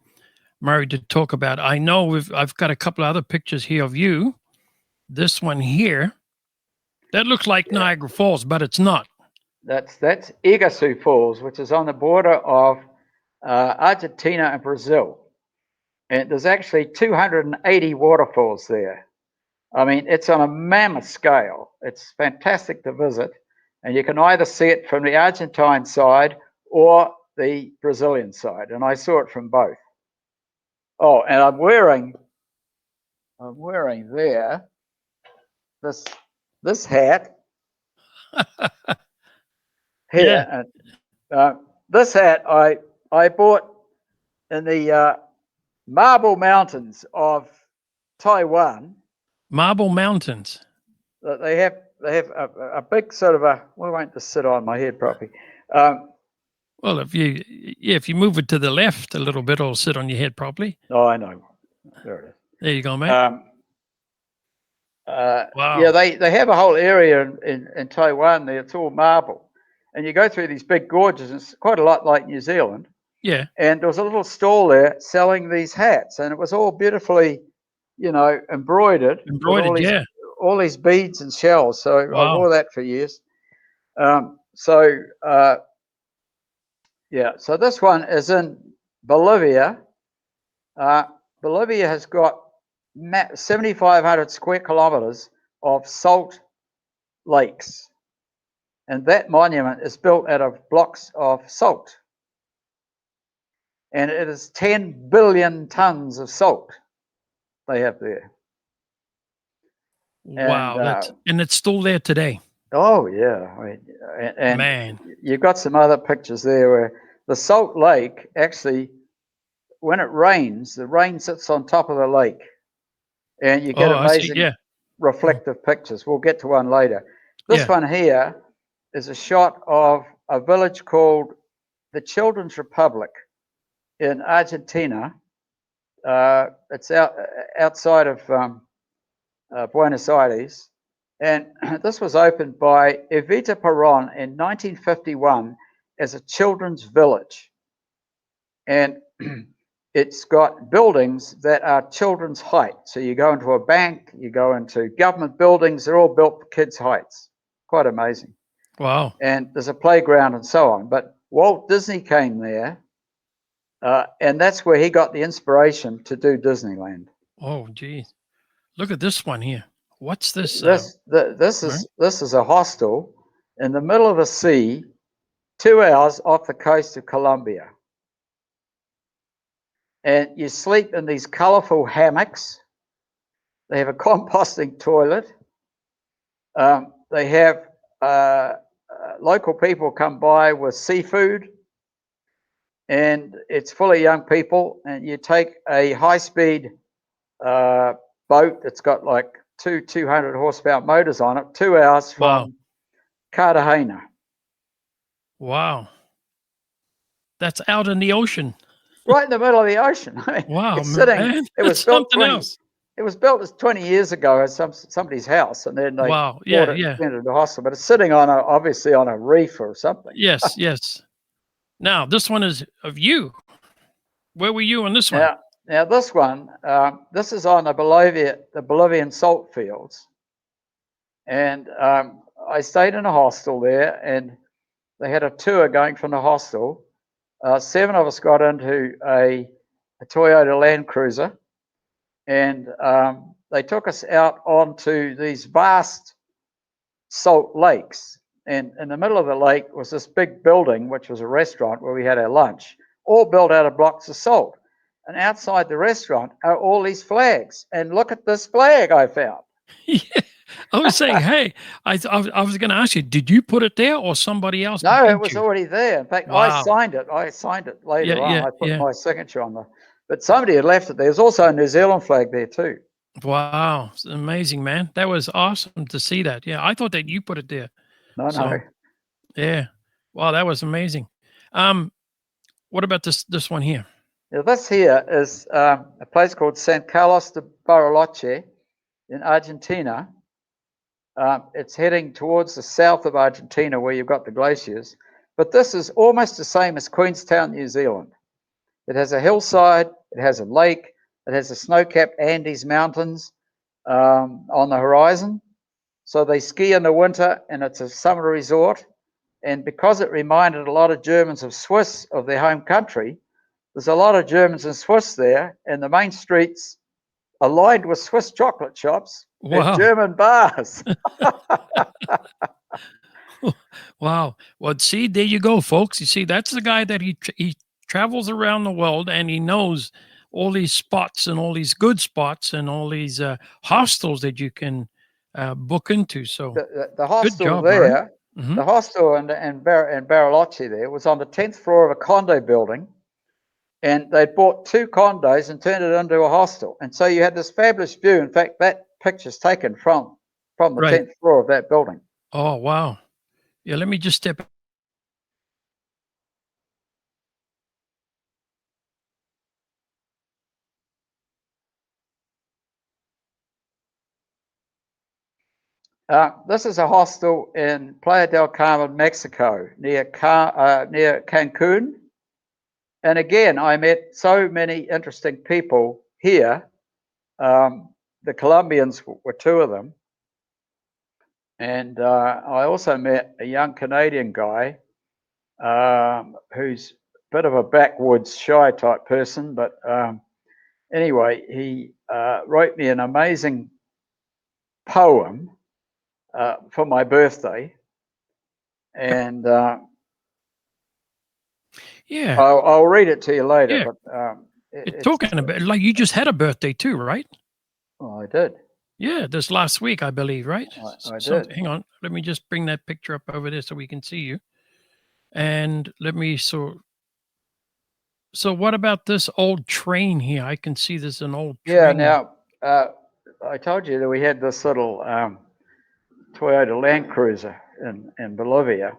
Murray, to talk about. I know I've got a couple of other pictures here of you. This one here, that looks like Niagara Falls, but it's not. That's Iguazu Falls, which is on the border of Argentina and Brazil. And there's actually 280 waterfalls there. I mean, it's on a mammoth scale. It's fantastic to visit. And you can either see it from the Argentine side or the Brazilian side. And I saw it from both. Oh, and I'm wearing there this hat here. And this hat I bought in the Marble Mountains of Taiwan. Marble Mountains. They have a big sort of well, I won't just sit on my head properly. Well, if you move it to the left a little bit, it'll sit on your head properly. Oh, I know. There it is. There you go, mate. Wow. Yeah, they have a whole area in Taiwan there. It's all marble, and you go through these big gorges. It's quite a lot like New Zealand. Yeah. And there was a little stall there selling these hats, and it was all beautifully, you know, embroidered. All these beads and shells. So I wore that for years. So this one is in Bolivia. Bolivia has got 7,500 square kilometers of salt lakes. And that monument is built out of blocks of salt. And it is 10 billion tons of salt they have there. Wow, and it's still there today. Oh yeah, I mean, and man, you've got some other pictures there where the salt lake actually, when it rains, the rain sits on top of the lake, and you get amazing reflective pictures. We'll get to one later. This one here is a shot of a village called the Children's Republic in Argentina. It's outside of Buenos Aires, and this was opened by Evita Peron in 1951 as a children's village, and it's got buildings that are children's height. So you go into a bank, you go into government buildings, they're all built for kids' heights. Quite amazing. Wow. And there's a playground and so on. But Walt Disney came there, and that's where he got the inspiration to do Disneyland. Oh, geez. Look at this one here. What's this? This is a hostel in the middle of the sea, 2 hours off the coast of Colombia. And you sleep in these colorful hammocks. They have a composting toilet. They have local people come by with seafood, and it's full of young people, and you take a high-speed boat that's got like 200 horsepower motors on it, 2 hours Wow. from Cartagena. Wow. That's out in the ocean. Right in the middle of the ocean. I mean, Wow, it's sitting. man. It was That's built something else. It was built 20 years ago as somebody's house, and then they Wow. bought Yeah, it and yeah. turned it into a hostel. But it's sitting on obviously on a reef or something. Yes, yes. Now, this one is of you. Where were you on this one? Now this one, this is on the Bolivian salt fields, and I stayed in a hostel there, and they had a tour going from the hostel. 7 of us got into a Toyota Land Cruiser, and they took us out onto these vast salt lakes. And in the middle of the lake was this big building, which was a restaurant where we had our lunch, all built out of blocks of salt. And outside the restaurant are all these flags. And look at this flag I found. Yeah. I was saying, hey, I was going to ask you, did you put it there or somebody else? No, beat it was you? already there. In fact, Wow. I signed it later on. Yeah, I put yeah. my signature on the. But somebody had left it there. There's also a New Zealand flag there too. Wow. It's amazing, man. That was awesome to see that. Yeah, I thought that you put it there. No. Yeah. Wow, that was amazing. What about this one here? Now this here is a place called San Carlos de Baraloche in Argentina. It's heading towards the south of Argentina where you've got the glaciers. But this is almost the same as Queenstown, New Zealand. It has a hillside, it has a lake, it has the snow-capped Andes Mountains on the horizon. So they ski in the winter, and it's a summer resort. And because it reminded a lot of Germans of Swiss, of their home country, there's a lot of Germans and Swiss there, and the main streets are lined with Swiss chocolate shops and German bars. Wow. Well, see, there you go, folks. You see, that's the guy that he travels around the world, and he knows all these spots and all these good spots and all these hostels that you can book into. So the hostel good job, there, mm-hmm. The hostel in Baraloche there was on the 10th floor of a condo building, and they bought 2 condos and turned it into a hostel. And so you had this fabulous view. In fact, that picture's taken from the 10th floor of that building. Oh, wow. Yeah, let me just step. This is a hostel in Playa del Carmen, Mexico, near Cancun. And again, I met so many interesting people here. The Colombians were 2 of them. And I also met a young Canadian guy who's a bit of a backwoods, shy type person. But anyway, he wrote me an amazing poem for my birthday. And yeah, I'll read it to you later. Yeah. But it's talking about, like, you just had a birthday too, right? Oh, I did. Yeah, this last week, I believe, right? I So did. hang on, let me just bring that picture up over there so we can see you. And let me so what about this old train here? I can see there's an old train. Yeah. Now I told you that we had this little Toyota Land Cruiser in Bolivia,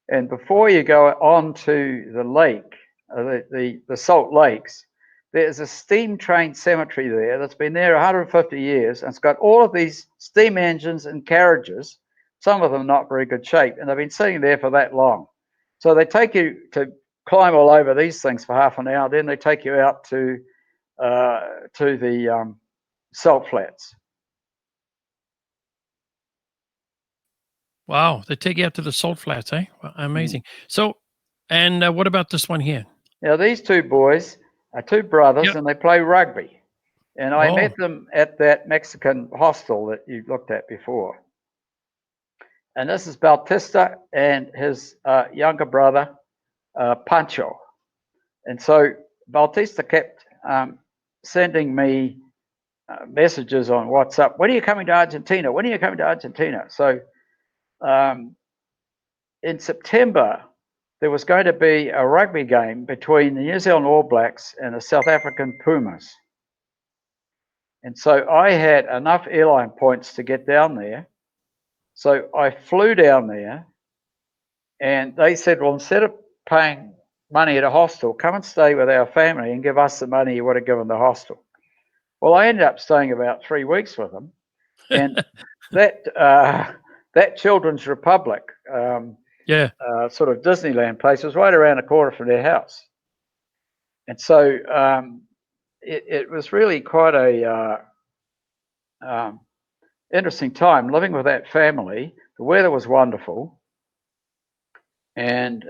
and before you go on to the lake, the Salt Lakes, there's a steam train cemetery there that's been there 150 years, and it's got all of these steam engines and carriages, some of them not very good shape, and they've been sitting there for that long. So they take you to climb all over these things for half an hour, then they take you out to the salt flats. Wow, they take you out to the salt flats, eh? Well, amazing. So, and what about this one here? Now, these 2 boys are 2 brothers, and they play rugby. And I met them at that Mexican hostel that you looked at before. And this is Bautista and his younger brother, Pancho. And so Bautista kept sending me messages on WhatsApp. When are you coming to Argentina? When are you coming to Argentina? So in September, there was going to be a rugby game between the New Zealand All Blacks and the South African Pumas. And so I had enough airline points to get down there. So I flew down there, and they said, well, instead of paying money at a hostel, come and stay with our family and give us the money you would have given the hostel. Well, I ended up staying about 3 weeks with them. And that Children's Republic, sort of Disneyland place, was right around the corner from their house. And so it was really quite a interesting time living with that family. The weather was wonderful, and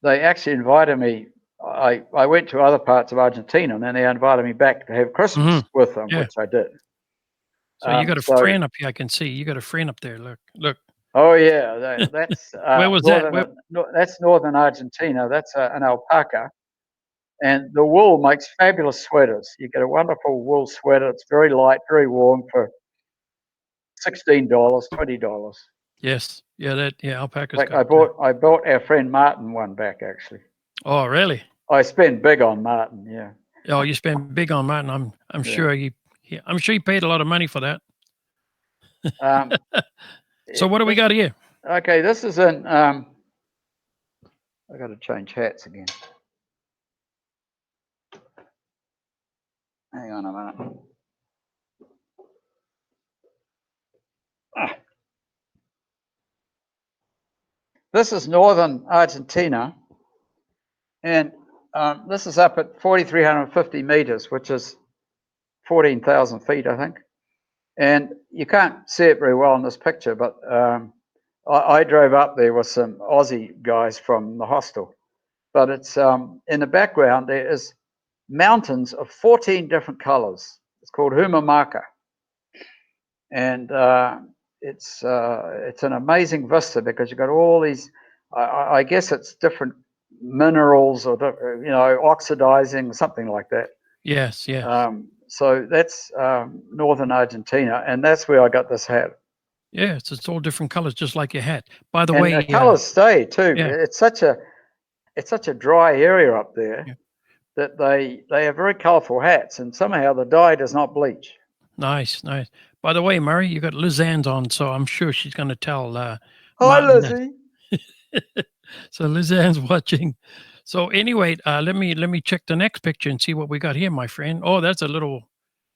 they actually invited me. I went to other parts of Argentina, and then they invited me back to have Christmas with them, which I did. So you got a friend up here. I can see you got a friend up there. Look. Oh yeah, that's where was that? That's northern Argentina. That's an alpaca, and the wool makes fabulous sweaters. You get a wonderful wool sweater. It's very light, very warm for $16, $20. Yes, alpacas. Like I bought our friend Martin one back actually. Oh really? I spend big on Martin. Yeah. Oh, you spend big on Martin. I'm sure you paid a lot of money for that. So what do we got here? Okay, this is in. I got to change hats again. Hang on a minute. This is northern Argentina, and this is up at 4,350 meters, which is 14,000 feet, I think. And you can't see it very well in this picture, but I drove up there with some Aussie guys from the hostel. But it's in the background there is mountains of 14 different colors. It's called Humamarca, and it's an amazing vista because you've got all these. I guess it's different minerals or oxidizing, something like that. Yes. So that's northern Argentina, and that's where I got this hat. Yeah, it's all different colors, just like your hat. By the and way, the colors stay too. Yeah. It's such a dry area up there that they have very colorful hats, and somehow the dye does not bleach. Nice. By the way, Murray, you got Liz Ann's on, so I'm sure she's going to tell. Hi, Lizzie. So Liz Ann's watching. So anyway, let me check the next picture and see what we got here, my friend. Oh, that's a little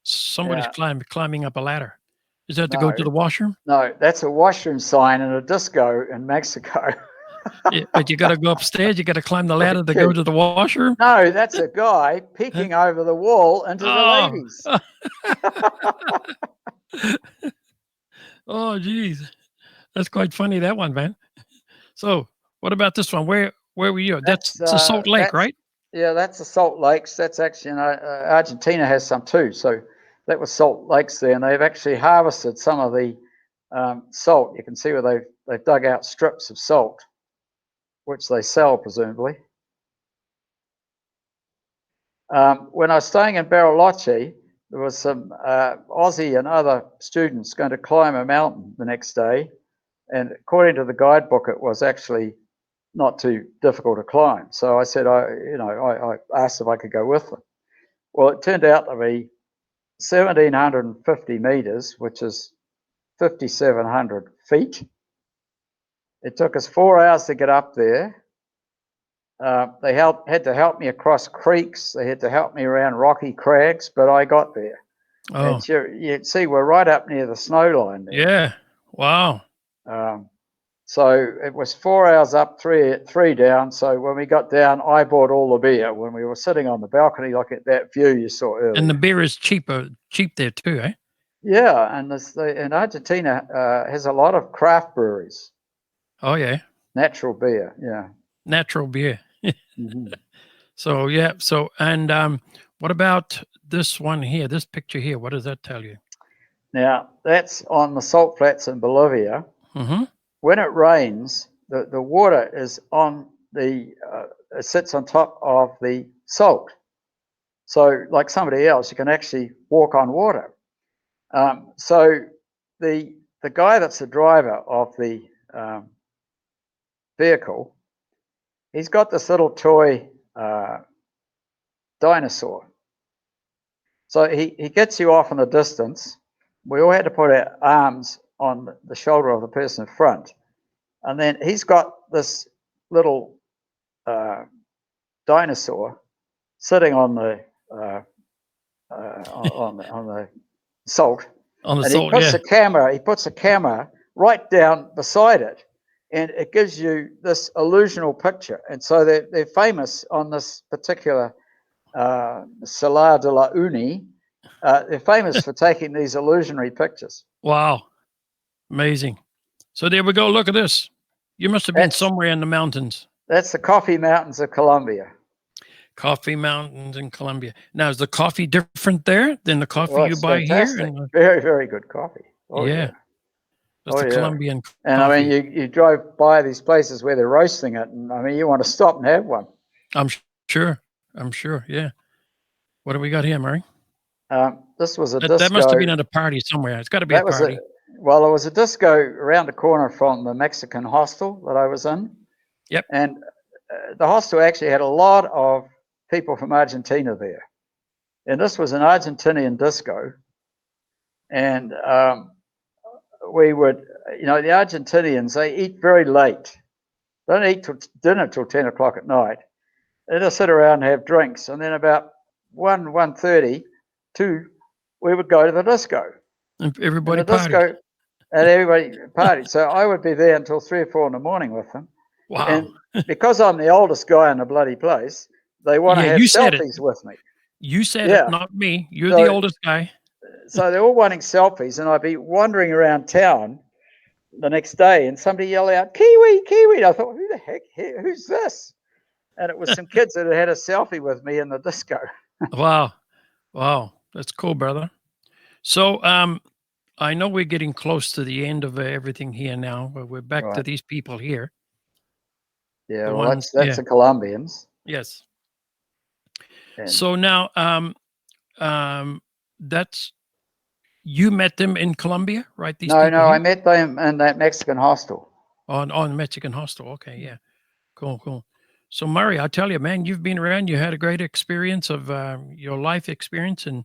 somebody's climbing up a ladder. Is that to go to the washroom? No, that's a washroom sign in a disco in Mexico. Yeah, but you got to go upstairs. You got to climb the ladder to go to the washroom. No, that's a guy peeking over the wall into the ladies. Oh, geez, that's quite funny, that one, man. So, what about this one? Where were you? That's the Salt Lake, right? Yeah, that's the Salt Lakes. That's actually, Argentina has some too. So that was Salt Lakes there, and they've actually harvested some of the salt. You can see where they've dug out strips of salt, which they sell presumably. When I was staying in Baraloche, there was some Aussie and other students going to climb a mountain the next day, and according to the guidebook, it was actually not too difficult to climb. So I said, I asked if I could go with them. Well, it turned out to be 1,750 meters, which is 5,700 feet. It took us 4 hours to get up there. They had to help me across creeks. They had to help me around rocky crags, but I got there. Oh. And you see, we're right up near the snow line there. Yeah. Wow. So it was 4 hours up, three down. So when we got down, I bought all the beer. When we were sitting on the balcony, look at that view you saw earlier. And the beer is cheap there too, eh? Yeah, and Argentina has a lot of craft breweries. Oh yeah. Natural beer, yeah. Natural beer. So yeah. So and what about this one here? This picture here. What does that tell you? Now that's on the salt flats in Bolivia. Mm-hmm. When it rains, the water is on it sits on top of the salt. So like somebody else, you can actually walk on water. So the guy that's the driver of the vehicle, he's got this little toy dinosaur. So he gets you off in the distance. We all had to put our arms on the shoulder of the person in front. And then he's got this little dinosaur sitting on the salt. On the And salt, he puts a camera right down beside it, and it gives you this illusional picture. And so they're famous on this particular Salar de la Uni. They're famous for taking these illusionary pictures. Wow. Amazing. So there we go. Look at this. You must have been somewhere in the mountains. That's the Coffee Mountains of Colombia. Coffee Mountains in Colombia. Now, is the coffee different there than the coffee you buy fantastic. here? Very, very good coffee. Oh, yeah. That's the Colombian coffee. And I mean, you drive by these places where they're roasting it, and I mean, you want to stop and have one. I'm sure. Yeah. What do we got here, Murray? This was a disco. That must have been at a party somewhere. It's got to be a party. Well, it was a disco around the corner from the Mexican hostel that I was in. Yep. And the hostel actually had a lot of people from Argentina there. And this was an Argentinian disco. And we would, the Argentinians, they eat very late. They don't eat dinner till 10 o'clock at night. They just sit around and have drinks. And then about 1:30, 2, we would go to the disco. And everybody partied. And everybody partied. So I would be there until 3 or 4 in the morning with them. Wow. And because I'm the oldest guy in the bloody place, they want to have selfies with me. You said it, not me. You're the oldest guy. So they're all wanting selfies, and I'd be wandering around town the next day, and somebody yell out, "Kiwi, Kiwi!" And I thought, who the heck? Who's this? And it was some kids that had a selfie with me in the disco. Wow. That's cool, brother. So I know we're getting close to the end of everything here now, but we're back to these people here. Yeah, well, that's the Colombians. Yes. And so now, that's, you met them in Colombia, right? No, I met them in that Mexican hostel. On the Mexican hostel. Okay, yeah. Cool. So, Murray, I'll tell you, man, you've been around. You had a great experience of your life experience and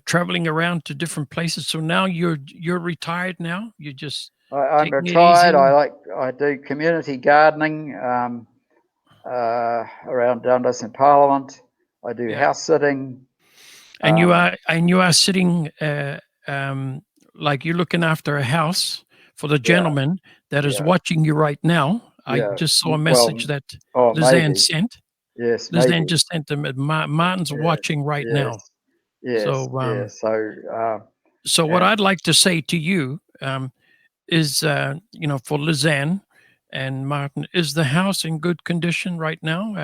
traveling around to different places. So now you're retired now. You just I'm retired. I do community gardening around Dundas in Parliament. I do house sitting. And you are sitting like you're looking after a house for the gentleman that is watching you right now. I just saw a message that Lizanne sent. Yes, Lizanne just sent them. Martin's watching right now. Yes. So what I'd like to say to you is, for Lizanne and Martin, is the house in good condition right now?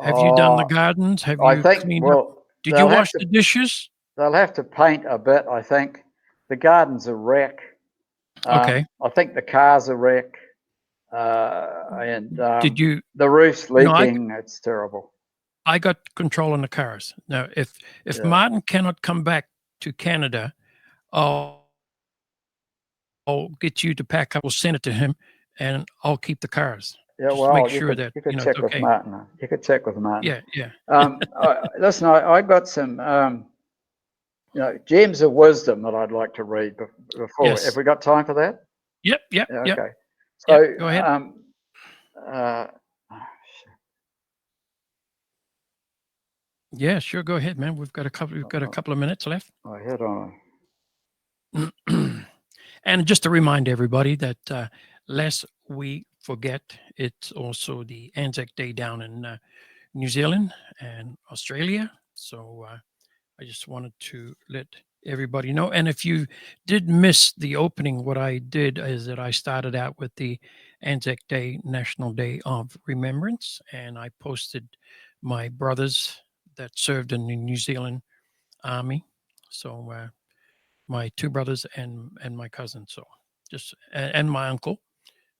Have you done the gardens? Have you cleaned up? Did you wash the dishes? They'll have to paint a bit, I think. The garden's a wreck. Okay. I think the car's a wreck. And the roof's leaking. It's terrible. I got control on the cars. Now, if Martin cannot come back to Canada, I'll get you to pack up. We'll send it to him, and I'll keep the cars. Yeah, just well, make sure that you could check with Martin. You could check with Martin. Yeah. Listen, I got some, gems of wisdom that I'd like to read before. Yes. Have we got time for that? Yep. Okay. So go ahead. Yeah, sure. Go ahead, man. We've got a couple of minutes left. I hit on. And just to remind everybody that lest we forget, it's also the Anzac Day down in New Zealand and Australia. So I just wanted to let everybody know. And if you did miss the opening, what I did is that I started out with the Anzac Day, National Day of Remembrance, and I posted my brothers that served in the New Zealand Army. So my 2 brothers and my cousin, so and my uncle.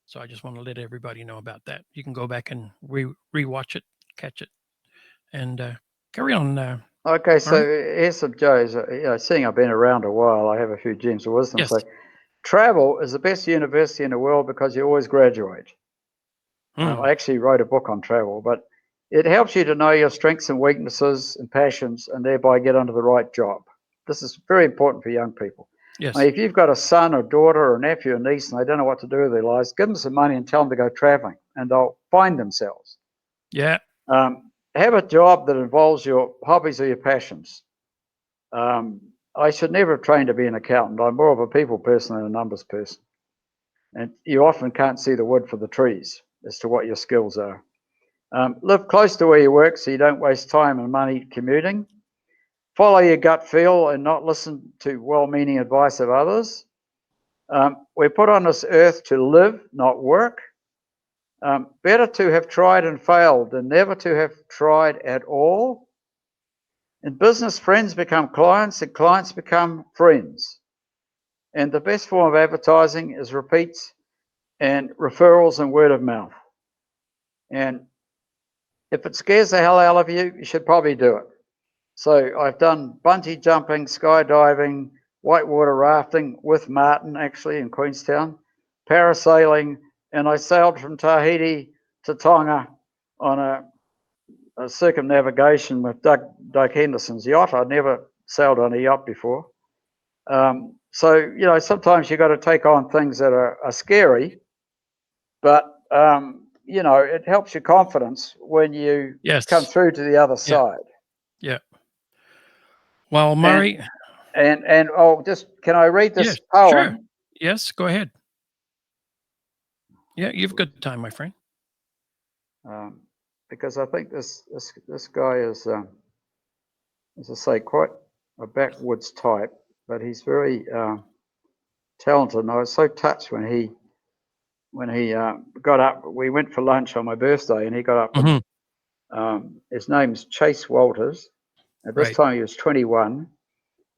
So I just want to let everybody know about that. You can go back and rewatch it, catch it, and carry on. Okay, so here's some Joes. Seeing I've been around a while, I have a few gems of wisdom. Yes. So travel is the best university in the world because you always graduate. I actually wrote a book on travel, but it helps you to know your strengths and weaknesses and passions and thereby get onto the right job. This is very important for young people. Yes. If you've got a son or daughter or nephew or niece and they don't know what to do with their lives, give them some money and tell them to go traveling and they'll find themselves. Yeah. Have a job that involves your hobbies or your passions. I should never have trained to be an accountant. I'm more of a people person than a numbers person. And you often can't see the wood for the trees as to what your skills are. Live close to where you work so you don't waste time and money commuting. Follow your gut feel and not listen to well-meaning advice of others. We're put on this earth to live, not work. Better to have tried and failed than never to have tried at all. In business, friends become clients and clients become friends. And the best form of advertising is repeats and referrals and word of mouth. And if it scares the hell out of you, you should probably do it. So I've done bungee jumping, skydiving, whitewater rafting with Martin actually in Queenstown, parasailing, and I sailed from Tahiti to Tonga on a circumnavigation with Doug Henderson's yacht. I'd never sailed on a yacht before. So, you know, sometimes you've got to take on things that are scary, but, you know, it helps your confidence when you come through to the other side. Yeah. Well, Murray. And just, can I read this poem? Sure. Yes, go ahead. Yeah, you've got time, my friend. Because I think this guy is, as I say, quite a backwoods type, but he's very talented. And I was so touched when he got up. We went for lunch on my birthday, and he got up. And, his name's Chase Walters. At this time, he was 21,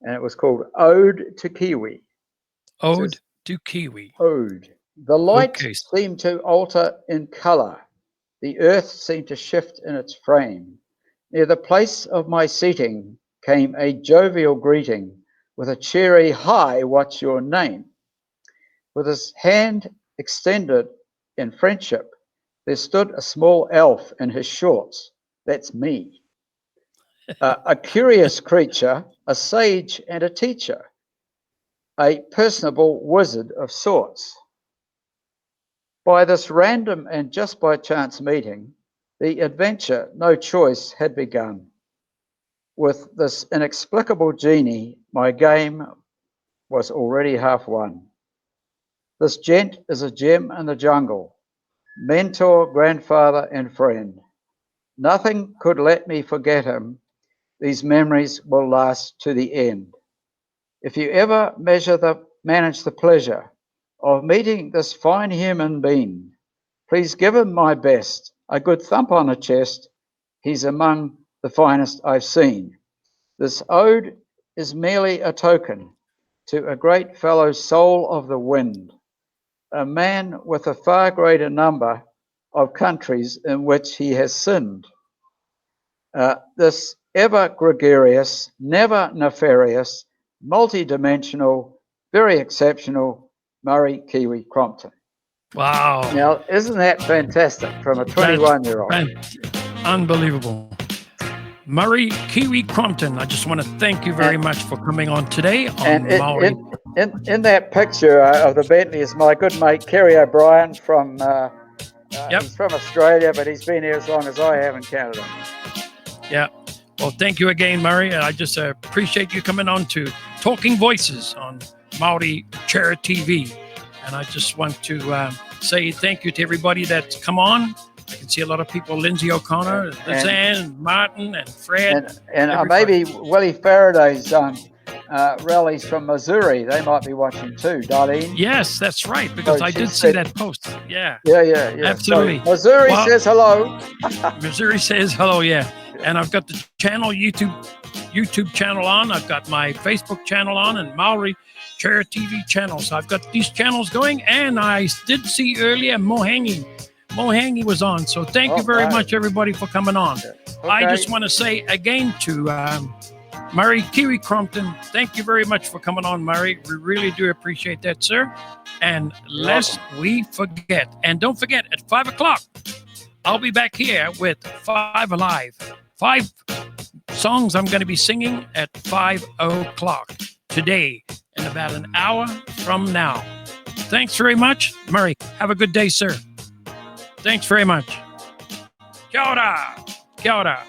and it was called Ode to Kiwi. Ode to Kiwi. Ode. The light seemed to alter in colour. The earth seemed to shift in its frame. Near the place of my seating came a jovial greeting with a cheery, "Hi, what's your name?" With his hand extended in friendship, there stood a small elf in his shorts. That's me. A curious creature, a sage and a teacher, a personable wizard of sorts. By this random and just by chance meeting, the adventure, no choice, had begun. With this inexplicable genie, my game was already half won. This gent is a gem in the jungle, mentor, grandfather, and friend. Nothing could let me forget him. These memories will last to the end. If you ever manage the pleasure of meeting this fine human being, please give him my best, a good thump on the chest. He's among the finest I've seen. This ode is merely a token to a great fellow soul of the wind, a man with a far greater number of countries in which he has sinned. This ever gregarious, never nefarious, multi-dimensional, very exceptional Maori Kiwi Crompton. Wow. Now, isn't that fantastic from a 21-year-old? Unbelievable. Maori Kiwi Crompton, I just want to thank you very much for coming on today on Maori. In that picture of the Bentley is my good mate, Kerry O'Brien from, he's from Australia, but he's been here as long as I have in Canada. Yeah. Well, thank you again, Murray. I just appreciate you coming on to Talking Voices on Maori Churr TV. And I just want to say thank you to everybody that's come on. I can see a lot of people, Lindsay O'Connor, Lizanne, Martin, and Fred. And maybe Willie Faraday's rallies from Missouri. They might be watching too, Darlene. Yes, that's right, because I did see that post. Yeah. Yeah. Absolutely. So Missouri says hello. Missouri says hello, yeah. And I've got the channel, YouTube channel on. I've got my Facebook channel on and Maori Churr TV channel. So I've got these channels going. And I did see earlier Mohangi was on. So thank you very much, everybody, for coming on. Okay. I just want to say again to Murray, Kiwi Crompton, thank you very much for coming on, Murray. We really do appreciate that, sir. And lest we forget, and don't forget, at 5 o'clock, I'll be back here with 5 Alive. 5 songs I'm going to be singing at 5 o'clock today, in about an hour from now. Thanks very much. Murray, have a good day, sir. Thanks very much. Kia ora. Kia ora.